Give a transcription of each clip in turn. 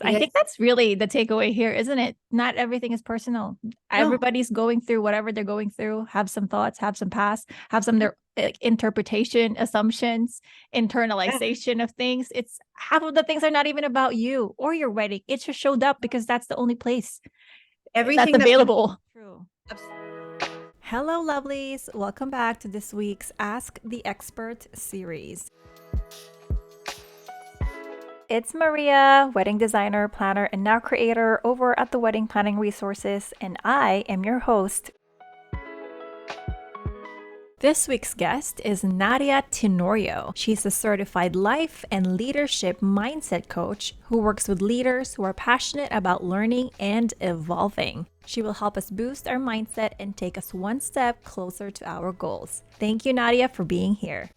I think that's really the takeaway here, isn't it? Not everything is personal. No. Everybody's going through whatever they're going through, have some thoughts, have some past, have some their interpretation, assumptions, internalization of things. It's half of the things are not even about you or your wedding. It just showed up because that's the only place Everything that's available. True. Hello, lovelies. Welcome back to this week's Ask the Expert series. It's Maria, wedding designer, planner, and now creator over at the Wedding Planning Resources, and I am your host. This week's guest is Nadia Tenorio. She's a certified life and leadership mindset coach who works with leaders who are passionate about learning and evolving. She will help us boost our mindset and take us one step closer to our goals. Thank you, Nadia, for being here.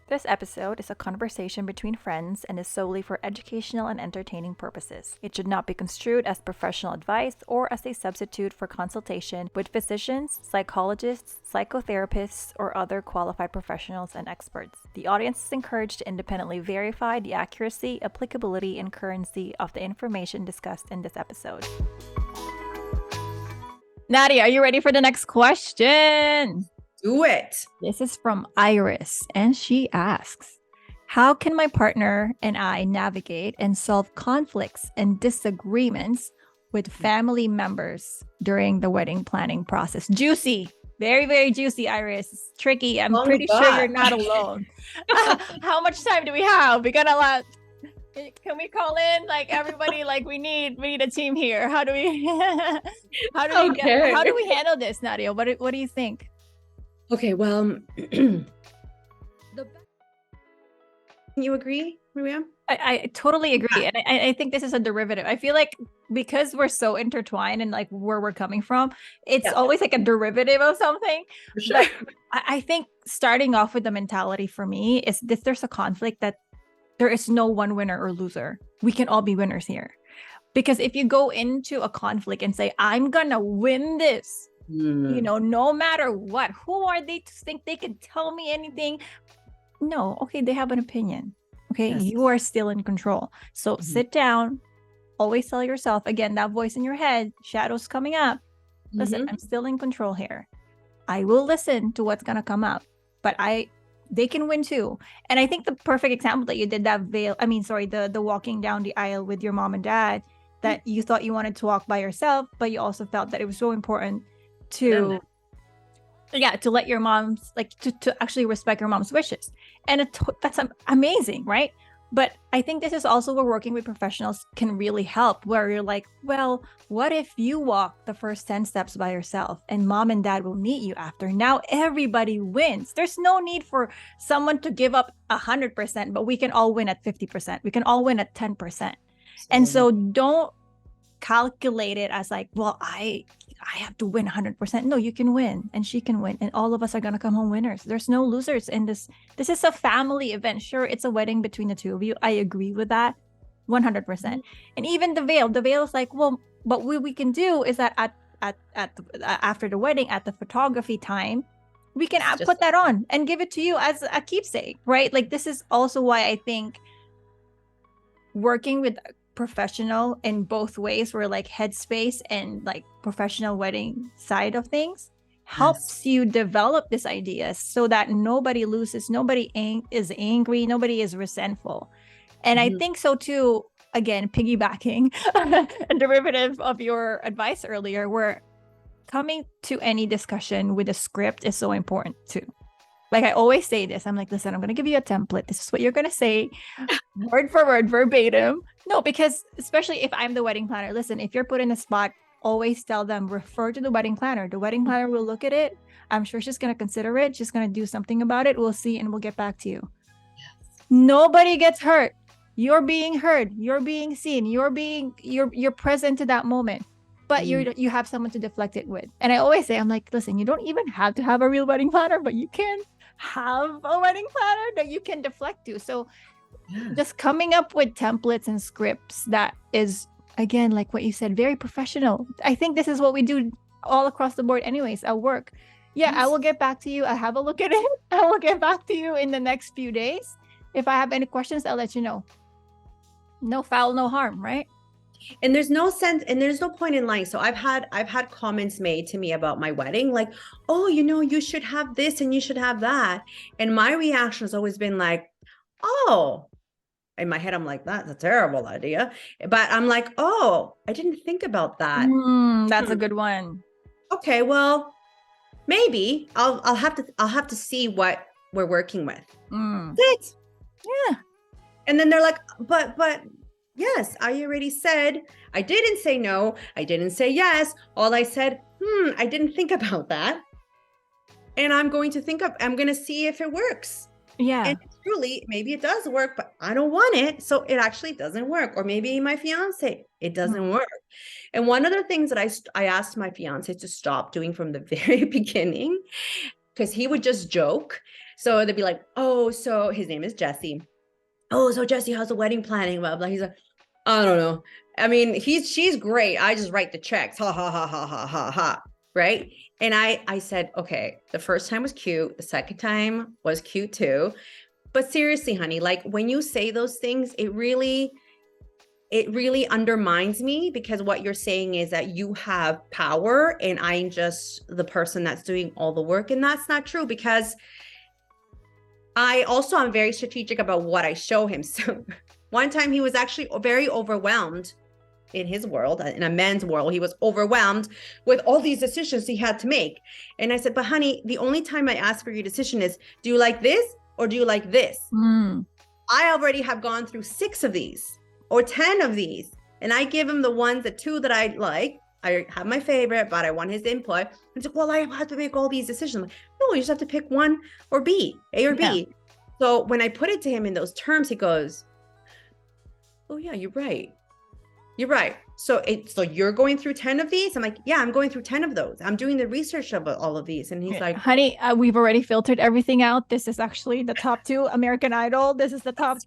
This episode is a conversation between friends and is solely for educational and entertaining purposes. It should not be construed as professional advice or as a substitute for consultation with physicians, psychologists, psychotherapists, or other qualified professionals and experts. The audience is encouraged to independently verify the accuracy, applicability, and currency of the information discussed in this episode. Nadia, are you ready for the next question? Do it. This is from Iris, and she asks, how can my partner and I navigate and solve conflicts and disagreements with family members during the wedding planning process? Juicy, very, very juicy, Iris. It's tricky. I'm pretty sure you're not alone. How much time do we have? We got a lot. Can we call in like everybody? Like we need a team here. How do we handle this, Nadia? What do you think? Okay, well, you agree, Maria? I totally agree. And I think this is a derivative. I feel like because we're so intertwined and like where we're coming from, it's always like a derivative of something. For sure. But I think starting off with the mentality for me is this: there's a conflict that there is no one winner or loser. We can all be winners here. Because if you go into a conflict and say, I'm gonna win this, no matter what, who are they to think they can tell me anything? No, okay, they have an opinion. Okay, yes. You are still in control. So sit down, always tell yourself, again, that voice in your head, shadows coming up. Listen, I'm still in control here. I will listen to what's gonna come up, but they can win too. And I think the perfect example that you did the walking down the aisle with your mom and dad, that you thought you wanted to walk by yourself, but you also felt that it was so important to let your mom's to actually respect your mom's wishes. And that's amazing, right? But I think this is also where working with professionals can really help, where you're like, well, what if you walk the first 10 steps by yourself and mom and dad will meet you after? Now everybody wins. There's no need for someone to give up 100%, but we can all win at 50%. We can all win at 10%. And so don't calculate it as like, well, I have to win 100%. No, you can win and she can win, and all of us are gonna come home winners. There's no losers in this. This is a family event. Sure, it's a wedding between the two of you. I agree with that 100%. And even the veil is like, well, but what we can do is that after the wedding, at the photography time, we can put that on and give it to you as a keepsake, right? Like, this is also why I think working with professional in both ways, where like headspace and like professional wedding side of things helps you develop this idea so that nobody loses, nobody is angry, nobody is resentful. And I think so too, again, piggybacking a derivative of your advice earlier, where coming to any discussion with a script is so important too. Like I always say this, I'm like, listen, I'm going to give you a template. This is what you're going to say, word for word, verbatim. No, because especially if I'm the wedding planner, listen, if you're put in a spot, always tell them, refer to the wedding planner. The wedding planner will look at it. I'm sure she's going to consider it. She's going to do something about it. We'll see, and we'll get back to you. Yes. Nobody gets hurt. You're being heard. You're being seen. You're present to that moment. But you have someone to deflect it with. And I always say, I'm like, listen, you don't even have to have a real wedding planner, but you can have a wedding planner that you can deflect to. So just coming up with templates and scripts that is, again, like what you said, very professional. I think this is what we do all across the board anyways at work. I will get back to you. I have a look at it. I will get back to you in the next few days. If I have any questions, I'll let you know. No foul, no harm, right? And there's no sense, and there's no point in lying. So I've had comments made to me about my wedding, like, oh, you should have this and you should have that. And my reaction has always been like, oh, in my head, I'm like, that's a terrible idea. But I'm like, oh, I didn't think about that. That's a good one. Okay, well, maybe I'll have to see what we're working with. That's it. Yeah. And then they're like, but yes, I already said, I didn't say no. I didn't say yes. All I said, I didn't think about that. And I'm going to see if it works. Yeah. And truly, maybe it does work, but I don't want it. So it actually doesn't work. Or maybe my fiance, it doesn't work. And one of the things that I asked my fiance to stop doing from the very beginning, because he would just joke. So they'd be like, oh, so his name is Jesse. Oh, so Jesse, how's the wedding planning? Blah, blah. He's like, I don't know. I mean, she's great. I just write the checks. Ha, ha, ha, ha, ha, ha, ha. Right. And I said, okay, the first time was cute. The second time was cute too. But seriously, honey, like when you say those things, it really undermines me, because what you're saying is that you have power and I'm just the person that's doing all the work. And that's not true, because I'm very strategic about what I show him. So one time he was actually very overwhelmed in his world, in a man's world. He was overwhelmed with all these decisions he had to make. And I said, but honey, the only time I ask for your decision is, do you like this or do you like this? I already have gone through 6 of these or 10 of these. And I give him the 2 that I like. I have my favorite, but I want his input. He's like, well, I have to make all these decisions. I'm like, no, you just have to pick one or B, A or B. So when I put it to him in those terms, he goes, oh yeah, you're right. You're right. So you're going through 10 of these? I'm like, yeah, I'm going through 10 of those. I'm doing the research about all of these. And he's like, honey, we've already filtered everything out. This is actually the top 2 American Idol. This is the top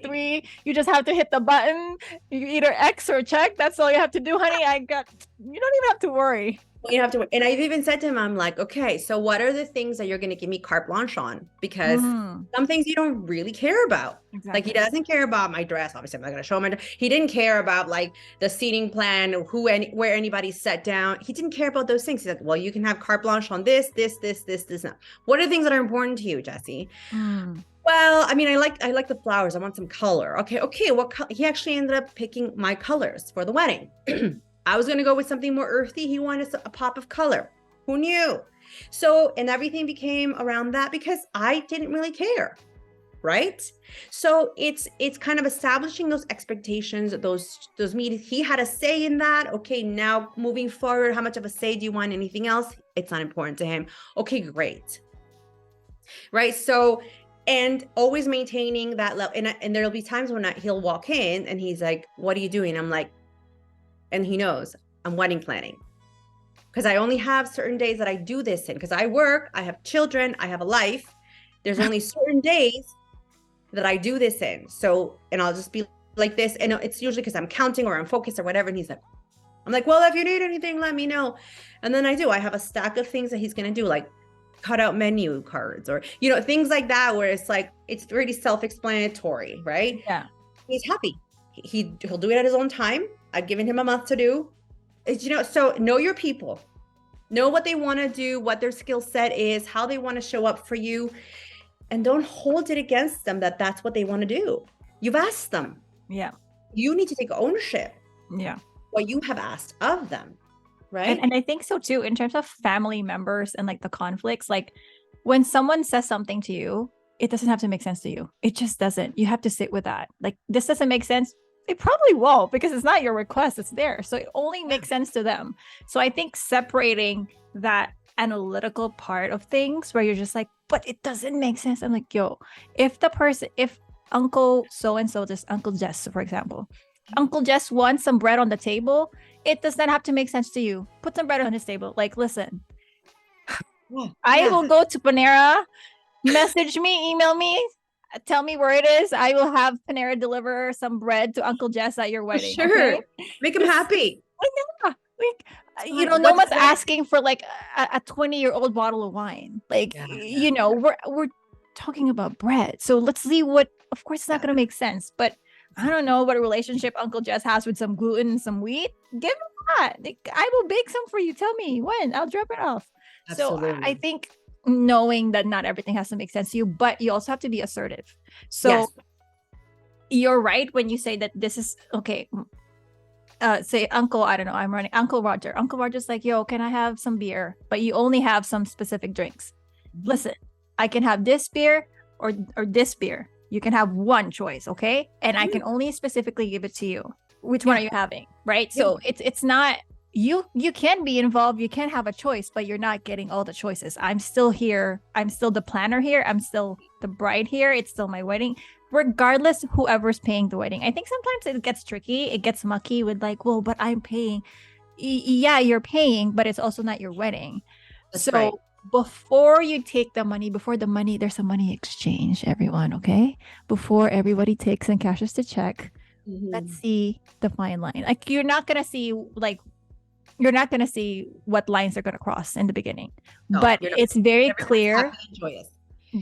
3. You just have to hit the button. You either X or check. That's all you have to do, honey. You don't even have to worry. You have to. And I've even said to him, I'm like, okay, so what are the things that you're going to give me carte blanche on? Because some things you don't really care about. Exactly. Like he doesn't care about my dress. Obviously, I'm not going to show him. He didn't care about like the seating plan, where anybody sat down. He didn't care about those things. He's like, well, you can have carte blanche on this. Now. What are things that are important to you, Jesse? Well, I mean, I like the flowers. I want some color. Okay. What he actually ended up picking my colors for the wedding. I was going to go with something more earthy. He wanted a pop of color. Who knew? So, and everything became around that because I didn't really care. Right. So it's kind of establishing those expectations, those meetings. He had a say in that. Okay. Now moving forward, how much of a say do you want? Anything else? It's not important to him. Okay, great. Right. So, and always maintaining that level. And there'll be times when he'll walk in and he's like, what are you doing? I'm like, and he knows I'm wedding planning, because I only have certain days that I do this in, because I work, I have children, I have a life. There's only certain days that I do this in. So, and I'll just be like this. And it's usually because I'm counting or I'm focused or whatever. And he's like, I'm like, well, if you need anything, let me know. And then I have a stack of things that he's going to do, like cut out menu cards or, things like that, where it's like, it's pretty self-explanatory, right? Yeah. He's happy. He'll do it at his own time. I've given him a month to do. So know your people, know what they want to do, what their skill set is, how they want to show up for you, and don't hold it against them that that's what they want to do. You've asked them. Yeah. You need to take ownership. Yeah. What you have asked of them. Right. And I think so too, in terms of family members and like the conflicts, like when someone says something to you, it doesn't have to make sense to you. It just doesn't. You have to sit with that. Like, this doesn't make sense. It probably won't, because it's not your request, it's there. So it only makes sense to them. So I think separating that analytical part of things where you're just like, but it doesn't make sense. I'm like, yo, if Uncle so-and-so, just Uncle Jess, for example, Uncle Jess wants some bread on the table, it does not have to make sense to you. Put some bread on his table. Like, listen, I will go to Panera, message me, email me, tell me where it is. I will have Panera deliver some bread to Uncle Jess at your wedding. Sure. Okay? Make him happy. Like, no one's asking for like a 20-year-old bottle of wine. Like, we're talking about bread. So let's see what Of course, it's not going to make sense. But I don't know what a relationship Uncle Jess has with some gluten and some wheat. Give him that. I will bake some for you. Tell me when. I'll drop it off. Absolutely. So I think knowing that not everything has to make sense to you, but you also have to be assertive. So Yes. you're right when you say that this is okay. Say Uncle, I don't know, I'm running Uncle Roger. Uncle Roger's like, yo, can I have some beer? But you only have some specific drinks. Listen, I can have this beer or this beer. You can have one choice, okay? And I can only specifically give it to you. Which one are you having? Right? So it's not you can be involved, you can have a choice, but you're not getting all the choices. I'm still here. I'm still the planner here. I'm still the bride here. It's still my wedding. Regardless, whoever's paying the wedding. I think sometimes it gets tricky. It gets mucky with like, well, but I'm paying. Yeah, you're paying, but it's also not your wedding. That's right. Before you take the money, there's a money exchange, everyone, okay? Before everybody takes and cashes the check, let's see the fine line. Like you're not going to see what lines are going to cross in the beginning. No, but it's very clear.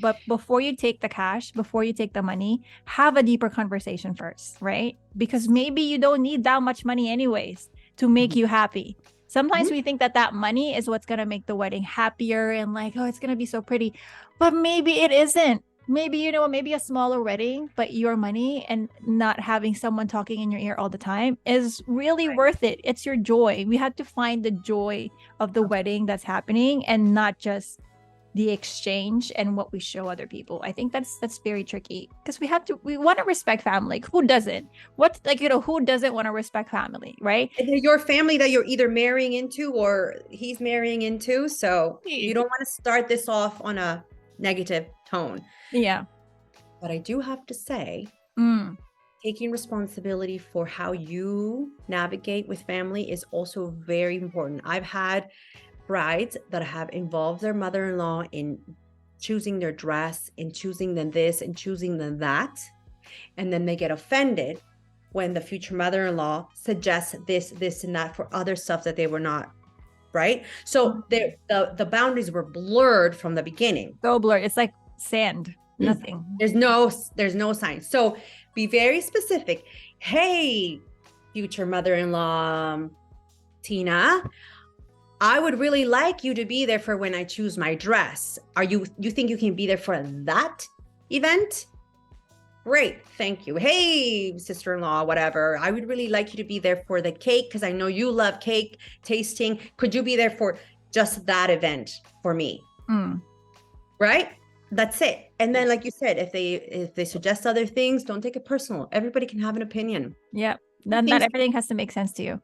But before you take the cash, before you take the money, have a deeper conversation first, right? Because maybe you don't need that much money anyways to make you happy. Sometimes we think that money is what's going to make the wedding happier and like, oh, it's going to be so pretty. But maybe it isn't. Maybe, maybe a smaller wedding, but your money and not having someone talking in your ear all the time is really worth it. It's your joy. We have to find the joy of the wedding that's happening and not just the exchange and what we show other people. I think that's very tricky because we want to respect family. Like, who doesn't? Who doesn't want to respect family, right? And they're your family that you're either marrying into or he's marrying into. So you don't want to start this off on a negative tone. Yeah. But I do have to say, taking responsibility for how you navigate with family is also very important. I've had brides that have involved their mother-in-law in choosing their dress, in choosing them this and choosing them that. And then they get offended when the future mother-in-law suggests this and that for other stuff that they were not, right? So the boundaries were blurred from the beginning. So blurred. It's like sand. Nothing. There's no sign. So be very specific. Hey, future mother-in-law, Tina, I would really like you to be there for when I choose my dress. You think you can be there for that event? Great, thank you. Hey, sister-in-law, whatever. I would really like you to be there for the cake because I know you love cake tasting. Could you be there for just that event for me? Right? That's it. And then, like you said, if they suggest other things, don't take it personal. Everybody can have an opinion. Yeah, not everything has to make sense to you.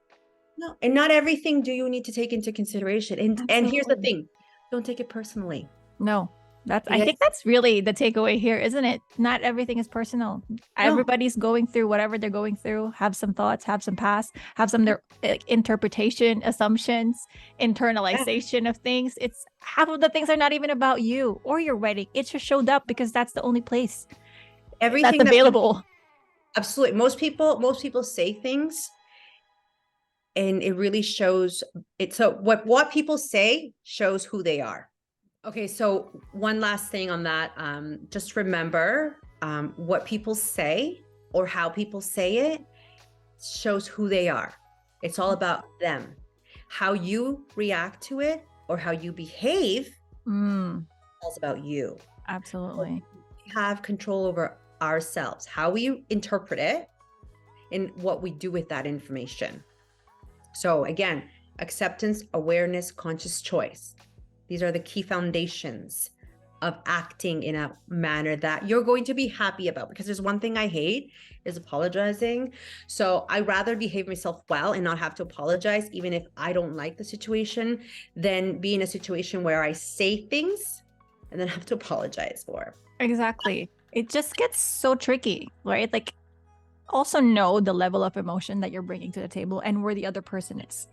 No, and not everything do you need to take into consideration. And here's the thing, don't take it personally. No, I think that's really the takeaway here, isn't it? Not everything is personal. No. Everybody's going through whatever they're going through, have some thoughts, have some past, have some their interpretation, assumptions, internalization of things. It's half of the things are not even about you or your wedding. It just showed up because that's the only place everything that's available. Absolutely. Most people say things and it really shows it. So what people say shows who they are. Okay, so one last thing on that. Just remember what people say or how people say it shows who they are. It's all about them. How you react to it or how you behave is about you. Absolutely. We have control over ourselves, how we interpret it and what we do with that information. So again, acceptance, awareness, conscious choice. These are the key foundations of acting in a manner that you're going to be happy about. Because there's one thing I hate is apologizing. So I rather behave myself well and not have to apologize, even if I don't like the situation, than be in a situation where I say things and then have to apologize for. Exactly. It just gets so tricky, right? Like, also know the level of emotion that you're bringing to the table and where the other person is.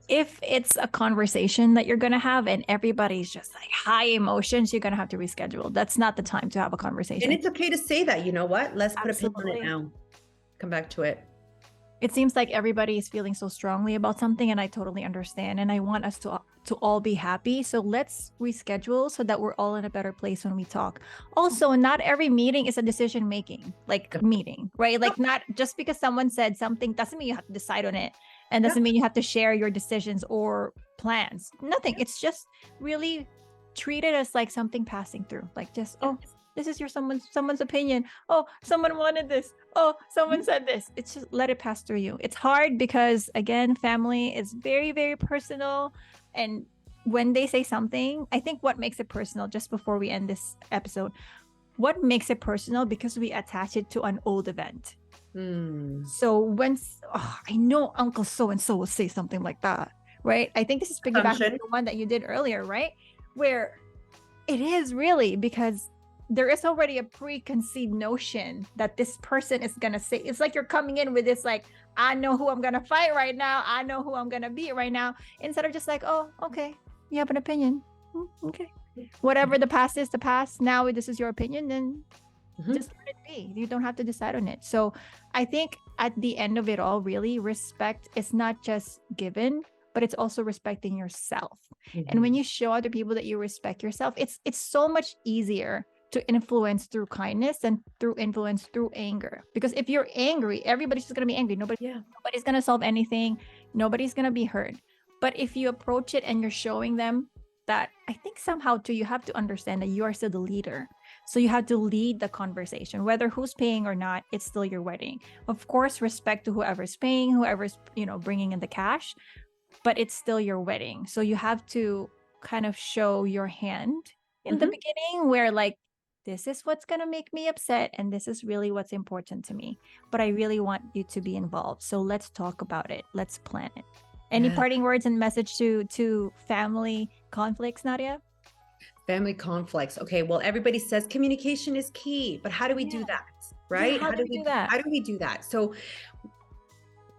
If it's a conversation that you're going to have and everybody's just like high emotions, you're going to have to reschedule. That's not the time to have a conversation. And it's okay to say that, you know what? Let's put a pin on it now. Come back to it. It seems like everybody is feeling so strongly about something, and I totally understand. And I want us to to all be happy. So let's reschedule so that we're all in a better place when we talk. Also, not every meeting is a decision making meeting, right? Like not just because someone said something doesn't mean you have to decide on it, and doesn't mean you have to share your decisions or plans. Nothing. It's just really treat it as like something passing through, like just, oh, this is your someone's opinion. Oh, someone wanted this. Oh, someone said this. It's just let it pass through you. It's hard because again, family is very, very personal. And when they say something, I think what makes it personal, just before we end this episode, what makes it personal because we attach it to an old event. So when I know Uncle so-and-so will say something like that, right? I think this is piggybacking the one that you did earlier, right? Where it is really because there is already a preconceived notion that this person is going to say. It's like you're coming in with this like, I know who I'm going to fight right now. I know who I'm going to beat right now. Instead of just like, oh, okay, you have an opinion. Okay. Whatever the past is the past. Now this is your opinion, then just let it be. You don't have to decide on it. So I think at the end of it all, really, respect is not just given, but it's also respecting yourself. And when you show other people that you respect yourself, it's so much easier to influence through kindness and through influence through anger. Because if you're angry, everybody's just going to be angry. Nobody's going to solve anything. Nobody's going to be heard. But if you approach it and you're showing them that, I think somehow too, you have to understand that you are still the leader. So you have to lead the conversation, whether who's paying or not, it's still your wedding. Of course, respect to whoever's paying, whoever's, bringing in the cash, but it's still your wedding. So you have to kind of show your hand in the beginning where like, this is what's going to make me upset. And this is really what's important to me. But I really want you to be involved. So let's talk about it. Let's plan it. Any parting words and message to family conflicts, Nadia? Family conflicts. Okay, well, everybody says communication is key, but how do we do that? Right? How do we do that? How do we do that? So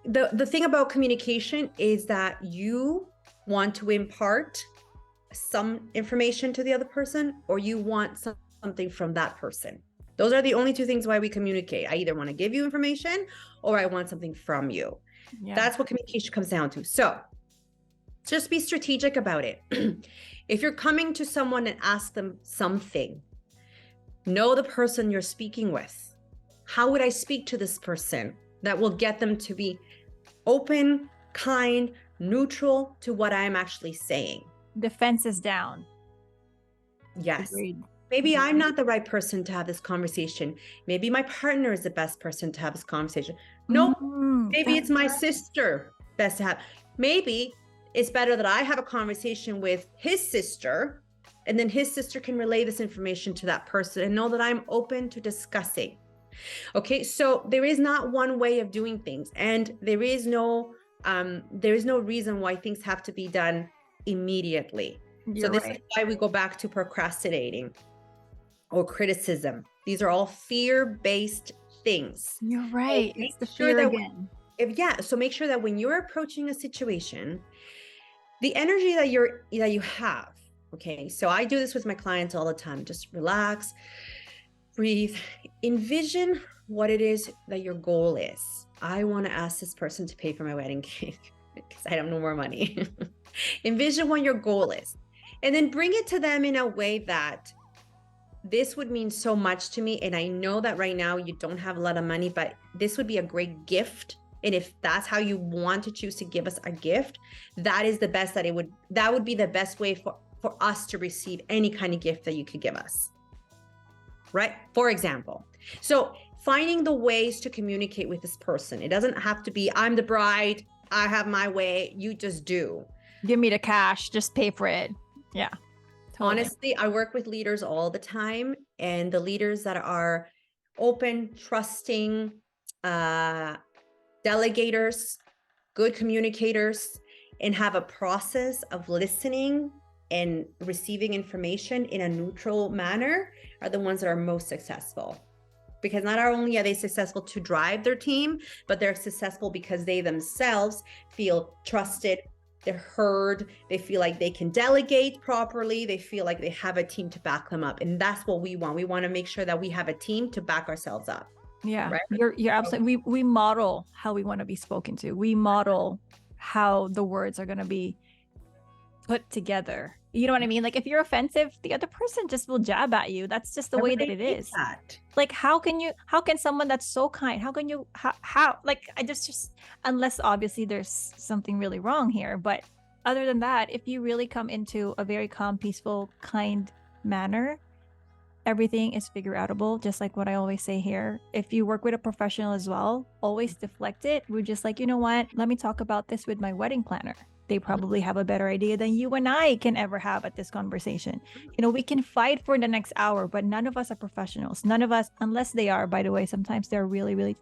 the thing about communication is that you want to impart some information to the other person, or you want something from that person. Those are the only two things why we communicate. I either want to give you information or I want something from you. That's what communication comes down to. So just be strategic about it. If you're coming to someone and ask them something, know the person you're speaking with. How would I speak to this person that will get them to be open, kind, neutral to what I'm actually saying? Defense is down. Yes. Agreed. Maybe I'm not the right person to have this conversation. Maybe my partner is the best person to have this conversation. Nope. Maybe it's my sister best to have. Maybe it's better that I have a conversation with his sister, and then his sister can relay this information to that person and know that I'm open to discussing. Okay, so there is not one way of doing things, and there is no reason why things have to be done immediately. So this is why we go back to procrastinating or criticism. These are all fear-based things. You're right. It's the fear again. So make sure that when you're approaching a situation, the energy that you have, okay, so I do this with my clients all the time. Just relax, breathe, envision what it is that your goal is. I want to ask this person to pay for my wedding cake because I have no more money. Envision what your goal is, and then bring it to them in a way that this would mean so much to me. And I know that right now you don't have a lot of money, but this would be a great gift. And if that's how you want to choose to give us a gift, that is the best that would be the best way for us to receive any kind of gift that you could give us. Right? For example. So finding the ways to communicate with this person. It doesn't have to be, I'm the bride, I have my way, you just do. Give me the cash, just pay for it. Yeah. Totally. Honestly, I work with leaders all the time, and the leaders that are open, trusting, delegators, good communicators, and have a process of listening and receiving information in a neutral manner are the ones that are most successful. Because not only are they successful to drive their team, but they're successful because they themselves feel trusted, they're heard, they feel like they can delegate properly, they feel like they have a team to back them up. And that's what we want. We want to make sure that we have a team to back ourselves up. Yeah, right? You're absolutely, we model how we want to be spoken to. We model how the words are going to be put together. You know what I mean? Like if you're offensive, the other person just will jab at you. That's just the way that it is. Like how can someone that's so kind, how like I just unless obviously there's something really wrong here, but other than that, if you really come into a very calm, peaceful, kind manner, everything is figure outable, just like what I always say here. If you work with a professional as well, always deflect it. We're just like, you know what? Let me talk about this with my wedding planner. They probably have a better idea than you and I can ever have at this conversation. You know, we can fight for the next hour, but none of us are professionals. None of us, unless they are, by the way, sometimes they're really, really.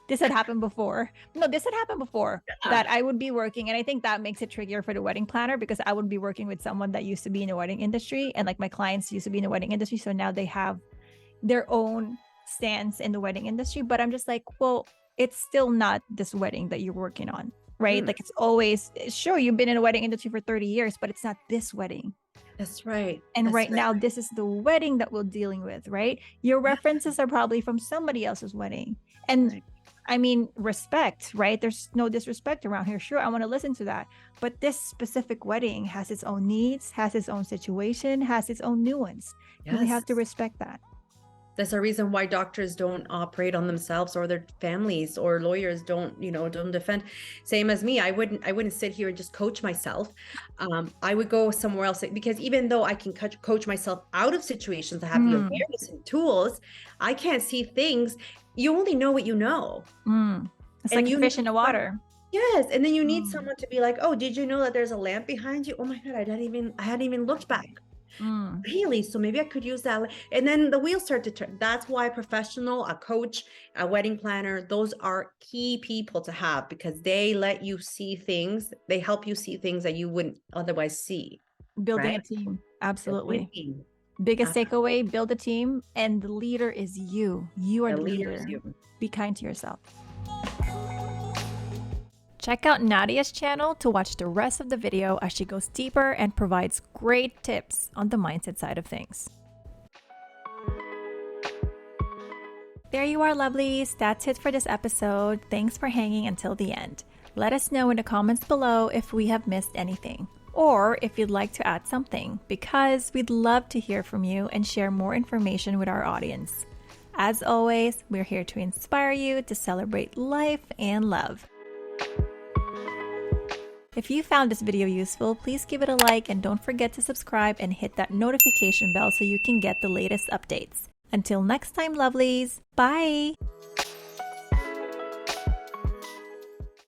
This had happened before. No, this had happened before that I would be working. And I think that makes it trickier for the wedding planner because I would be working with someone that used to be in the wedding industry. And like my clients used to be in the wedding industry. So now they have their own stance in the wedding industry. But I'm just like, well, it's still not this wedding that you're working on, right? Like it's always, sure, you've been in a wedding industry for 30 years, but it's not this wedding. That's right. And That's right now, this is the wedding that we're dealing with, right? Your references are probably from somebody else's wedding. And I mean, respect, right? There's no disrespect around here. Sure, I want to listen to that. But this specific wedding has its own needs, has its own situation, has its own nuance. And we have to respect that. There's a reason why doctors don't operate on themselves or their families, or lawyers don't defend. Same as me. I wouldn't sit here and just coach myself. I would go somewhere else, because even though I can coach myself out of situations, I have the awareness and tools, I can't see things. You only know what you know. It's like you fish in the water. Yes. And then you need someone to be like, oh, did you know that there's a lamp behind you? Oh my God, I hadn't even looked back. Really? So maybe I could use that. And then the wheels start to turn. That's why a professional, a coach, a wedding planner, those are key people to have, because they let you see things. They help you see things that you wouldn't otherwise see. Building a team. Absolutely. Biggest takeaway, build a team, and the leader is you. You are the leader. Be kind to yourself. Check out Nadia's channel to watch the rest of the video as she goes deeper and provides great tips on the mindset side of things. There you are, lovelies. That's it for this episode. Thanks for hanging until the end. Let us know in the comments below if we have missed anything, or if you'd like to add something, because we'd love to hear from you and share more information with our audience. As always, we're here to inspire you to celebrate life and love. If you found this video useful, please give it a like and don't forget to subscribe and hit that notification bell so you can get the latest updates. Until next time, lovelies, bye!